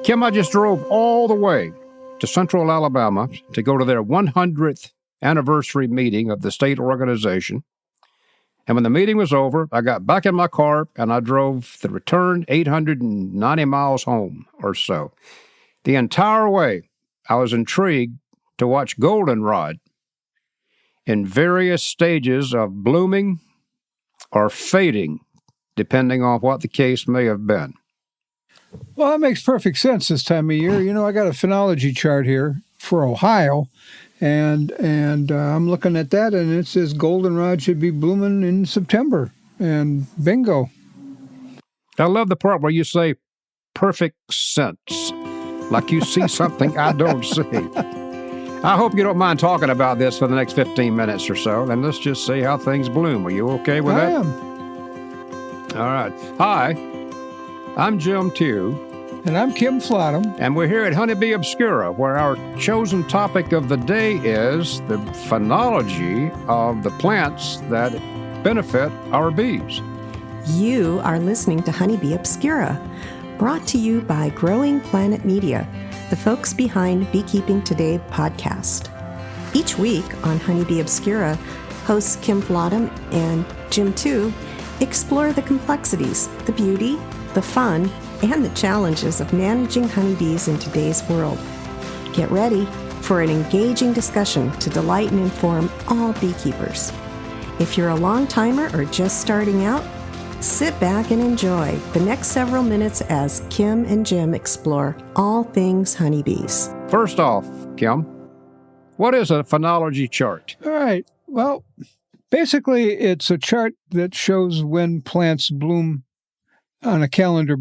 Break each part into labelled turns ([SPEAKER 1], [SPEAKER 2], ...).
[SPEAKER 1] Kim, I just drove all the way to Central Alabama to go to their 100th anniversary meeting of the state organization. And when the meeting was over, I got back in my car and I drove the return 890 miles home or so. The entire way, I was intrigued to watch goldenrod in various stages of blooming or fading, depending on what the case may have been.
[SPEAKER 2] Well, that makes perfect sense this time of year. You know, I got a phenology chart here for Ohio, and I'm looking at that, and it says goldenrod should be blooming in September, and bingo.
[SPEAKER 1] I love the part where you say perfect sense, like you see something I don't see. I hope you don't mind talking about this for the next 15 minutes or so, and let's just see how things bloom. Are you okay with that?
[SPEAKER 2] I am.
[SPEAKER 1] All right. Hi, I'm Jim Tew.
[SPEAKER 2] And I'm Kim Flottam.
[SPEAKER 1] And we're here at Honeybee Obscura, where our chosen topic of the day is the phenology of the plants that benefit our bees.
[SPEAKER 3] You are listening to Honeybee Obscura, brought to you by Growing Planet Media, the folks behind Beekeeping Today podcast. Each week on Honeybee Obscura, hosts Kim Flottam and Jim Tew explore the complexities, the beauty, the fun, and the challenges of managing honeybees in today's world. Get ready for an engaging discussion to delight and inform all beekeepers. If you're a long-timer or just starting out, sit back and enjoy the next several minutes as Kim and Jim explore all things honeybees.
[SPEAKER 1] First off, Kim, what is a phenology chart?
[SPEAKER 2] All right. Well, basically, it's a chart that shows when plants bloom on a calendar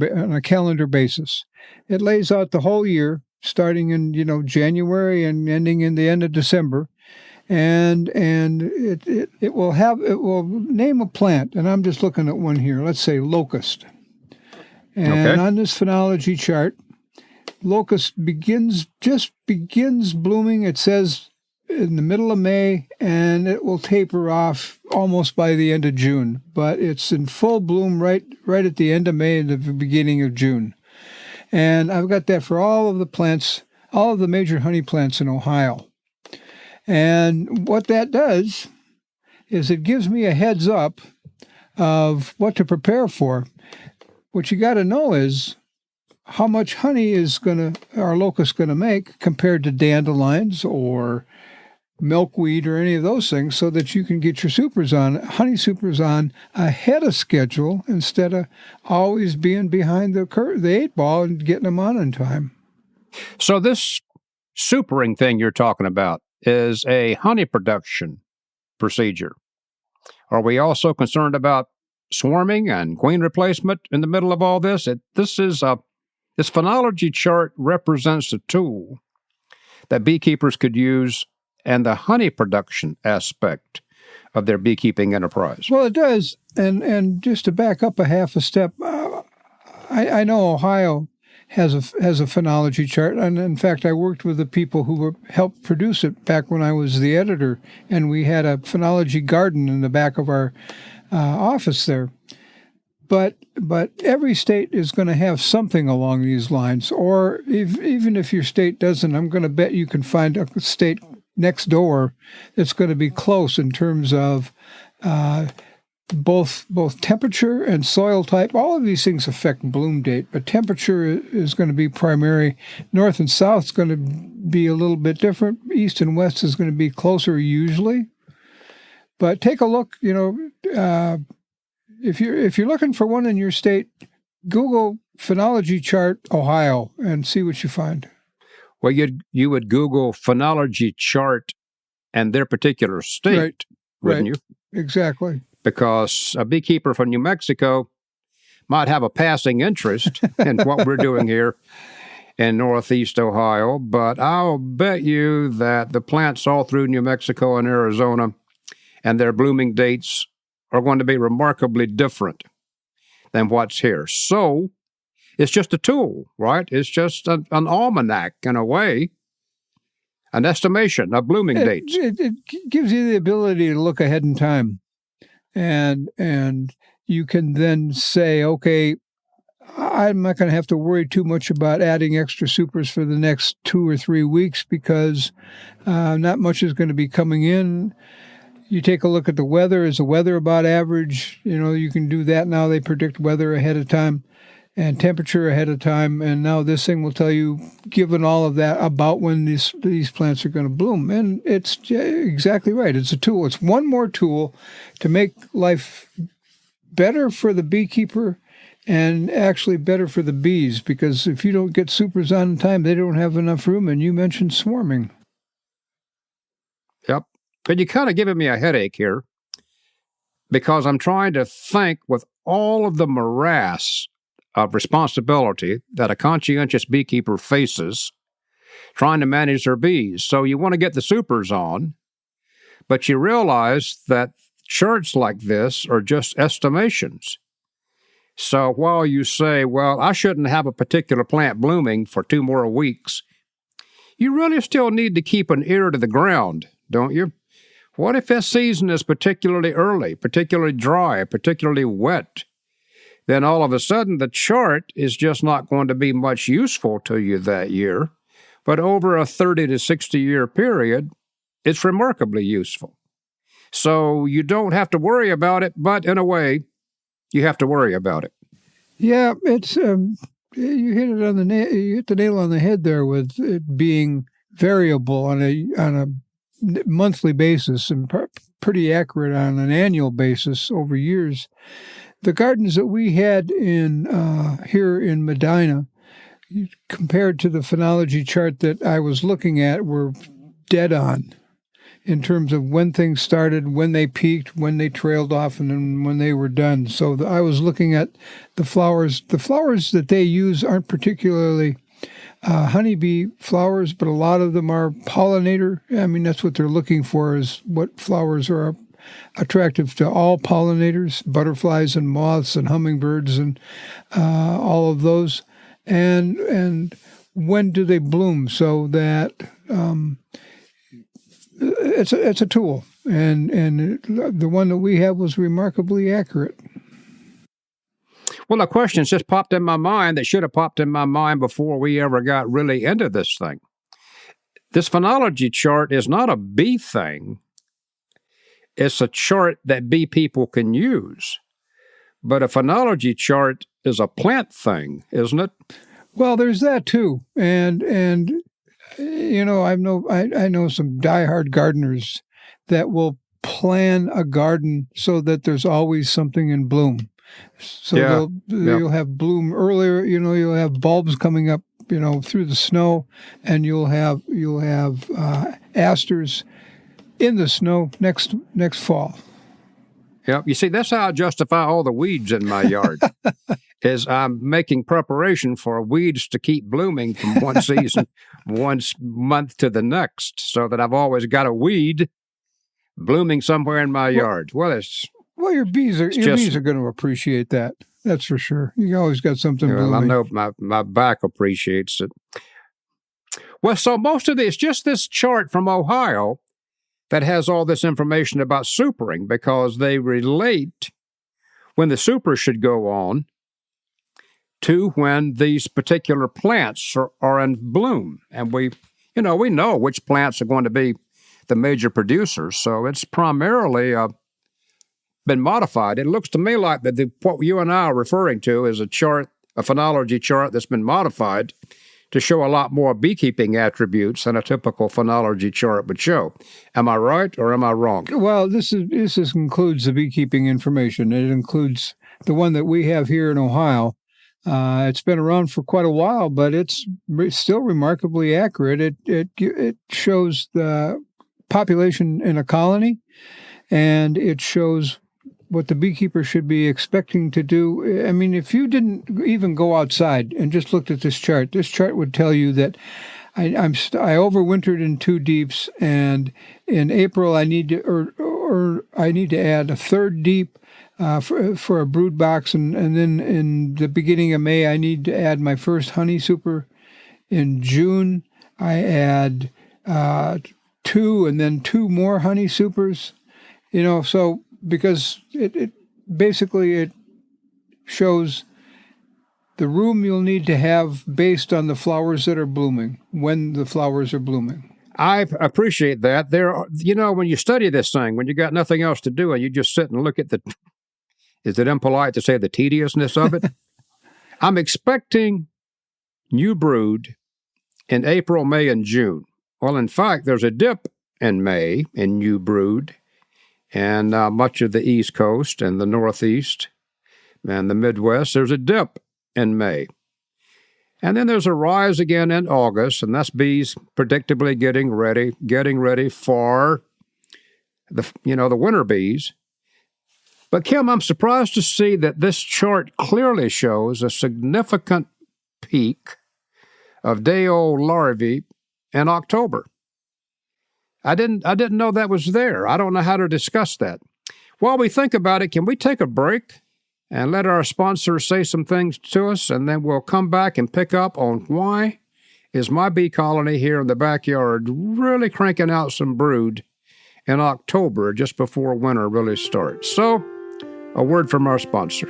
[SPEAKER 2] basis. It lays out the whole year, starting in January and ending in the end of December, and it will name a plant. And I'm just looking at one here. Let's say locust. And on this phenology chart, locust begins blooming. It says in the middle of May, and it will taper off almost by the end of June. But it's in full bloom right at the end of May and the beginning of June. And I've got that for all of the plants, all of the major honey plants in Ohio. And what that does is it gives me a heads up of what to prepare for. What you got to know is how much honey is our locust going to make compared to dandelions or milkweed or any of those things, so that you can get your honey supers on ahead of schedule instead of always being behind the eight ball and getting them on in time.
[SPEAKER 1] So this supering thing you're talking about is a honey production procedure. Are we also concerned about swarming and queen replacement in the middle of all this? This phenology chart represents a tool that beekeepers could use and the honey production aspect of their beekeeping enterprise.
[SPEAKER 2] Well, it does. And just to back up a half a step, I know Ohio has a phenology chart. And in fact, I worked with the people who helped produce it back when I was the editor. And we had a phenology garden in the back of our office there. But every state is going to have something along these lines. Or even if your state doesn't, I'm going to bet you can find a state next door that's going to be close in terms of both temperature and soil type. All of these things affect bloom date, but temperature is going to be primary. North and south is going to be a little bit different. East and west is going to be closer usually. But take a look. If you're looking for one in your state, Google phenology chart Ohio and see what you find.
[SPEAKER 1] Well, you would Google phenology chart and their particular state, wouldn't you?
[SPEAKER 2] Exactly.
[SPEAKER 1] Because a beekeeper from New Mexico might have a passing interest in what we're doing here in Northeast Ohio, but I'll bet you that the plants all through New Mexico and Arizona and their blooming dates are going to be remarkably different than what's here. So it's just a tool, right? It's just an almanac in a way, an estimation of blooming dates.
[SPEAKER 2] It gives you the ability to look ahead in time. And you can then say, okay, I'm not going to have to worry too much about adding extra supers for the next 2 or 3 weeks because not much is going to be coming in. You take a look at the weather. Is the weather about average? You can do that now. They predict weather ahead of time and temperature ahead of time. And now this thing will tell you, given all of that, about when these plants are going to bloom. And it's exactly right. It's a tool. It's one more tool to make life better for the beekeeper and actually better for the bees, because if you don't get supers on time, they don't have enough room. And you mentioned swarming.
[SPEAKER 1] Yep. But you're kind of giving me a headache here because I'm trying to think with all of the morass of responsibility that a conscientious beekeeper faces trying to manage their bees. So you want to get the supers on, but you realize that charts like this are just estimations. So while you say, well, I shouldn't have a particular plant blooming for 2 more weeks, you really still need to keep an ear to the ground, don't you? What if this season is particularly early, particularly dry, particularly wet? Then all of a sudden the chart is just not going to be much useful to you that year, but over a 30 to 60 year period, it's remarkably useful. So you don't have to worry about it, but in a way, you have to worry about it.
[SPEAKER 2] Yeah, it's you hit it on the you hit the nail on the head there with it being variable on a monthly basis and pretty accurate on an annual basis over years. The gardens that we had in here in Medina, compared to the phenology chart that I was looking at, were dead on in terms of when things started, when they peaked, when they trailed off, and then when they were done. So I was looking at the flowers. The flowers that they use aren't particularly honeybee flowers, but a lot of them are pollinator. I mean, that's what they're looking for, is what flowers are attractive to all pollinators, butterflies and moths and hummingbirds and all of those. And when do they bloom? So that it's a tool, and the one that we have was remarkably accurate.
[SPEAKER 1] Well, a question just popped in my mind that should have popped in my mind before we ever got really into this thing. This phenology chart is not a bee thing. It's a chart that bee people can use. But a phenology chart is a plant thing, isn't it?
[SPEAKER 2] Well, there's that too. And I know some diehard gardeners that will plan a garden so that there's always something in bloom. So you'll have bloom earlier. You'll have bulbs coming up, through the snow, and you'll have asters in the snow next fall.
[SPEAKER 1] Yeah, you see, that's how I justify all the weeds in my yard. Is I'm making preparation for weeds to keep blooming from one season, one month to the next, so that I've always got a weed blooming somewhere in my yard. Well,
[SPEAKER 2] your bees are going to appreciate that. That's for sure. You always got something blooming.
[SPEAKER 1] I know my back appreciates it. Well, so most of it's just this chart from Ohio that has all this information about supering, because they relate when the super should go on to when these particular plants are in bloom. And we know which plants are going to be the major producers. So it's primarily been modified. It looks to me like that what you and I are referring to is a phenology chart that's been modified to show a lot more beekeeping attributes than a typical phenology chart would show. Am I right or am I wrong?
[SPEAKER 2] Well, this includes the beekeeping information. It includes the one that we have here in Ohio. It's been around for quite a while, but it's still remarkably accurate. It shows the population in a colony, and it shows what the beekeeper should be expecting to do. I mean, if you didn't even go outside and just looked at this chart would tell you that I overwintered in 2 deeps, and in April I need to I need to add a 3rd deep for a brood box, and then in the beginning of May I need to add my first honey super. In June I add 2, and then 2 more honey supers. Because it basically shows the room you'll need to have based on the flowers that are blooming, when the flowers are blooming.
[SPEAKER 1] I appreciate that. When you study this thing, when you got nothing else to do and you just sit and look at is it impolite to say the tediousness of it? I'm expecting new brood in April, May, and June. Well, in fact, there's a dip in May in new brood and much of the East Coast and the Northeast and the Midwest. There's a dip in May. And then there's a rise again in August, and that's bees predictably getting ready for the winter bees. But Kim, I'm surprised to see that this chart clearly shows a significant peak of day-old larvae in October. I didn't know that was there. I don't know how to discuss that. While we think about it, can we take a break and let our sponsor say some things to us, and then we'll come back and pick up on why is my bee colony here in the backyard really cranking out some brood in October just before winter really starts. So, a word from our sponsor.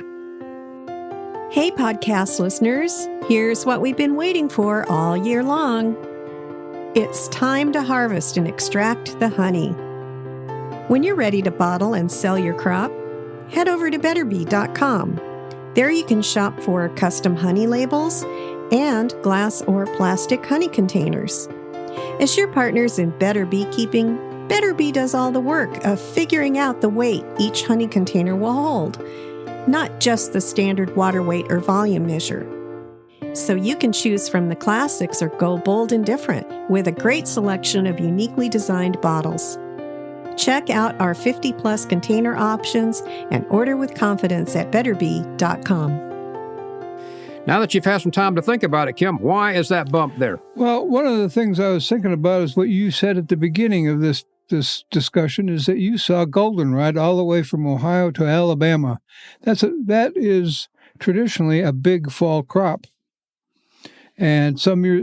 [SPEAKER 3] Hey, podcast listeners, here's what we've been waiting for all year long. It's time to harvest and extract the honey. When you're ready to bottle and sell your crop, head over to betterbee.com. There you can shop for custom honey labels and glass or plastic honey containers. As your partners in better beekeeping, Better Bee does all the work of figuring out the weight each honey container will hold, not just the standard water weight or volume measure. So you can choose from the classics or go bold and different with a great selection of uniquely designed bottles. Check out our 50-plus container options and order with confidence at betterbee.com.
[SPEAKER 1] Now that you've had some time to think about it, Kim, why is that bump there?
[SPEAKER 2] Well, one of the things I was thinking about is what you said at the beginning of this discussion is that you saw goldenrod all the way from Ohio to Alabama. That is traditionally a big fall crop. And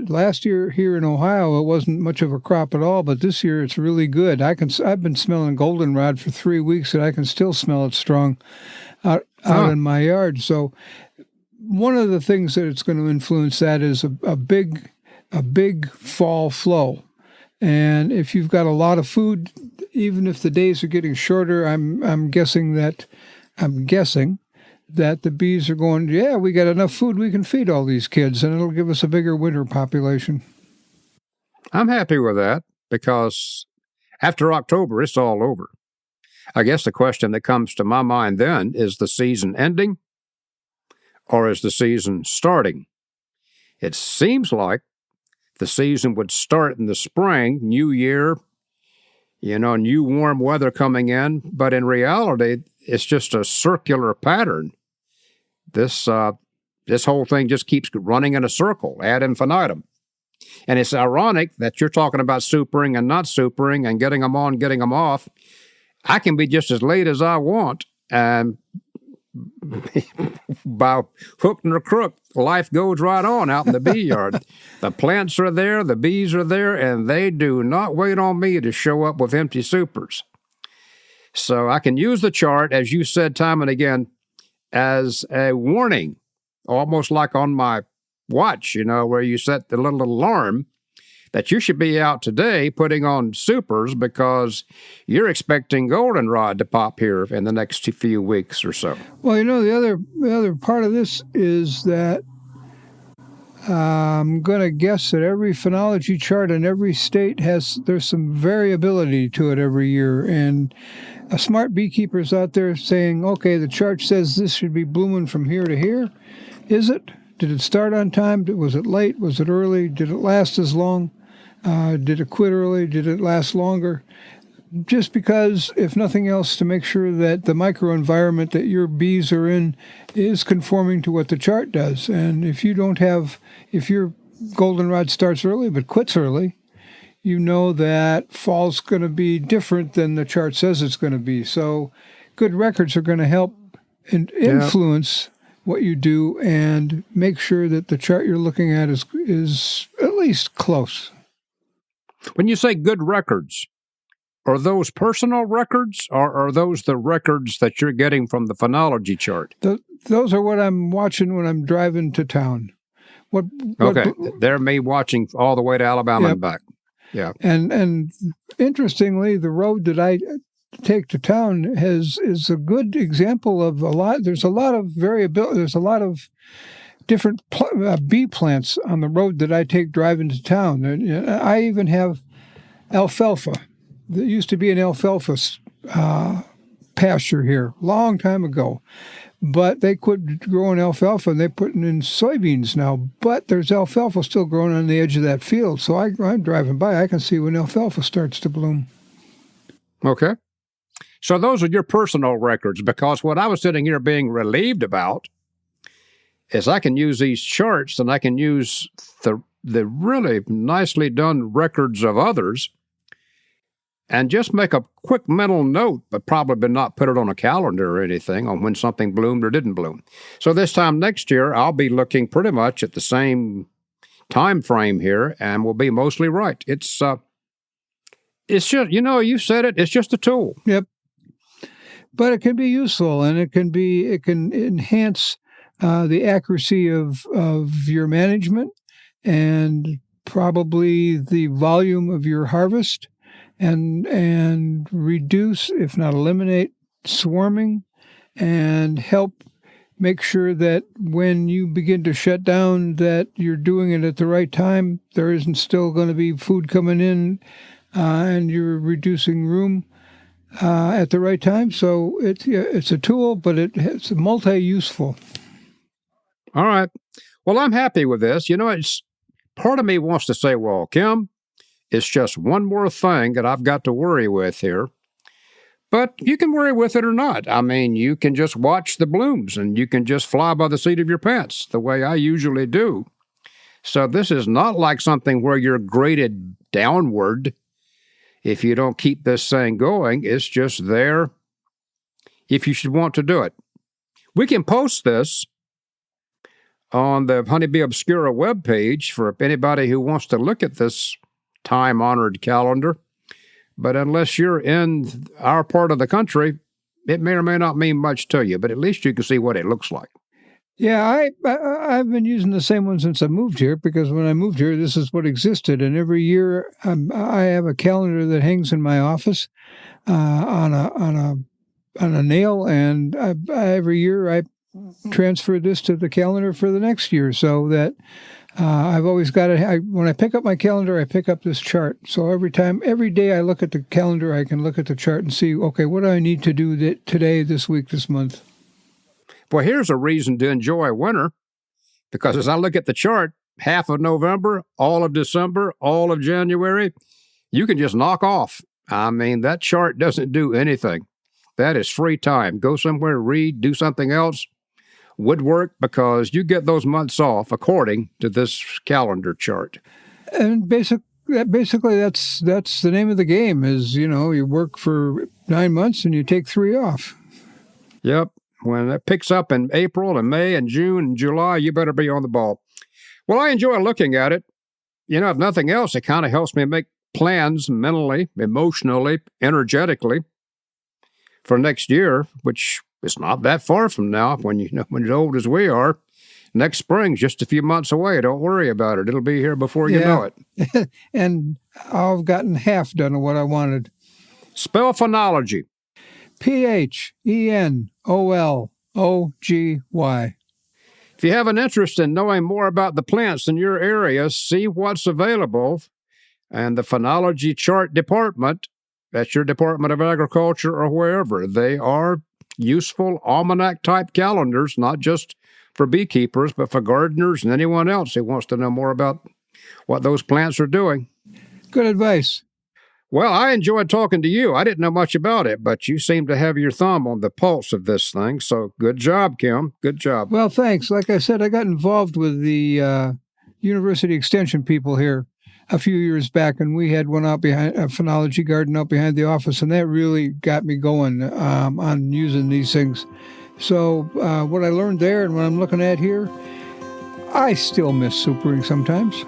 [SPEAKER 2] last year here in Ohio, it wasn't much of a crop at all, but this year it's really good. I've been smelling goldenrod for 3 weeks, and I can still smell it strong out in my yard. So one of the things that it's going to influence that is a big fall flow. And if you've got a lot of food, even if the days are getting shorter, I'm guessing that the bees are going, yeah, we got enough food, we can feed all these kids, and it'll give us a bigger winter population.
[SPEAKER 1] I'm happy with that because after October, it's all over. I guess the question that comes to my mind then is the season ending or is the season starting? It seems like the season would start in the spring, new year, new warm weather coming in, but in reality, it's just a circular pattern. This whole thing just keeps running in a circle, ad infinitum. And it's ironic that you're talking about supering and not supering and getting them on, getting them off. I can be just as late as I want, and by hook or crook, life goes right on out in the bee yard. The plants are there, the bees are there, and they do not wait on me to show up with empty supers. So I can use the chart, as you said time and again, as a warning, almost like on my watch, where you set the little alarm that you should be out today putting on supers because you're expecting goldenrod to pop here in the next few weeks or so.
[SPEAKER 2] Well, the other part of this is that I'm going to guess that every phenology chart in every state there's some variability to it every year. And a smart beekeeper's out there saying, okay, the chart says this should be blooming from here to here. Is it? Did it start on time? Was it late? Was it early? Did it last as long? Did it quit early? Did it last longer? Just because, if nothing else, to make sure that the microenvironment that your bees are in is conforming to what the chart does. And if your goldenrod starts early but quits early, you know that fall's going to be different than the chart says it's going to be. So good records are going to help and influence what you do and make sure that the chart you're looking at is at least close.
[SPEAKER 1] When you say good records, are those personal records, or are those the records that you're getting from the phenology chart?
[SPEAKER 2] Those are what I'm watching when I'm driving to town.
[SPEAKER 1] Okay, they're me watching all the way to Alabama and back. Yeah,
[SPEAKER 2] and interestingly, the road that I take to town is a good example of a lot. There's a lot of variability. There's a lot of different bee plants on the road that I take driving to town. I even have alfalfa. There used to be an alfalfa pasture here a long time ago, but they quit growing alfalfa and they're putting in soybeans now. But there's alfalfa still growing on the edge of that field. So I'm driving by, I can see when alfalfa starts to bloom.
[SPEAKER 1] Okay. So those are your personal records, because what I was sitting here being relieved about is I can use these charts and I can use the really nicely done records of others and just make a quick mental note, but probably not put it on a calendar or anything on when something bloomed or didn't bloom. So this time next year, I'll be looking pretty much at the same time frame here, and we'll be mostly right. It's just, you said it, it's just a tool.
[SPEAKER 2] Yep. But it can be useful, and it can enhance the accuracy of your management and probably the volume of your harvest, and reduce, if not eliminate, swarming, and help make sure that when you begin to shut down that you're doing it at the right time. There isn't still going to be food coming in, and you're reducing room at the right time. So it's a tool, but it's multi-useful.
[SPEAKER 1] All right. Well, I'm happy with this. It's part of me wants to say, well, Kim, it's just one more thing that I've got to worry with here. But you can worry with it or not. I mean, you can just watch the blooms and you can just fly by the seat of your pants the way I usually do. So this is not like something where you're graded downward if you don't keep this thing going. It's just there if you should want to do it. We can post this on the Honeybee Obscura webpage for anybody who wants to look at this time-honored calendar. But unless you're in our part of the country, it may or may not mean much to you, but at least you can see what it looks like.
[SPEAKER 2] Yeah, I've been using the same one since I moved here, because when I moved here, this is what existed. And every year I have a calendar that hangs in my office on a nail, and every year I transfer this to the calendar for the next year, so that I've always got it. When I pick up my calendar, I pick up this chart. So every day I look at the calendar, I can look at the chart and see, okay, what do I need to do today, this week, this month?
[SPEAKER 1] Well, here's a reason to enjoy winter, because as I look at the chart, half of November, all of December, all of January, you can just knock off. I mean, that chart doesn't do anything. That is free time. Go somewhere, read, do something else. Woodwork, because you get those months off according to this calendar chart.
[SPEAKER 2] And basically that's the name of the game is, you work for 9 months and you take 3 off.
[SPEAKER 1] Yep. When it picks up in April and May and June and July, you better be on the ball. Well, I enjoy looking at it. If nothing else, it kind of helps me make plans mentally, emotionally, energetically for next year, which it's not that far from now when you're as old as we are. Next spring's just a few months away. Don't worry about it. It'll be here before you know it.
[SPEAKER 2] And I've gotten half done of what I wanted.
[SPEAKER 1] Spell phenology.
[SPEAKER 2] Phenology.
[SPEAKER 1] If you have an interest in knowing more about the plants in your area, see what's available. And the Phenology Chart Department, that's your Department of Agriculture or wherever, they are useful almanac-type calendars, not just for beekeepers, but for gardeners and anyone else who wants to know more about what those plants are doing.
[SPEAKER 2] Good advice.
[SPEAKER 1] Well, I enjoyed talking to you. I didn't know much about it, but you seem to have your thumb on the pulse of this thing, so good job, Kim. Good job.
[SPEAKER 2] Well, thanks. Like I said, I got involved with the University Extension people here a few years back, and we had one out behind a phenology garden out behind the office, and that really got me going on using these things. So what I learned there and what I'm looking at here, I still miss supering sometimes.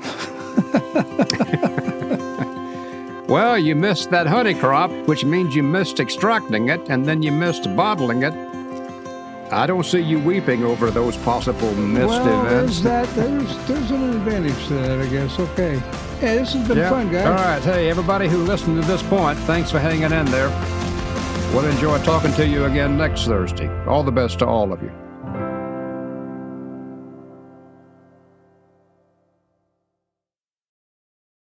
[SPEAKER 1] Well, you missed that honey crop, which means you missed extracting it, and then you missed bottling it. I don't see you weeping over those possible missed events.
[SPEAKER 2] There's an advantage to that, I guess. Okay. Hey, this has been fun, guys.
[SPEAKER 1] All right. Hey, everybody who listened to this point, thanks for hanging in there. We'll enjoy talking to you again next Thursday. All the best to all of you.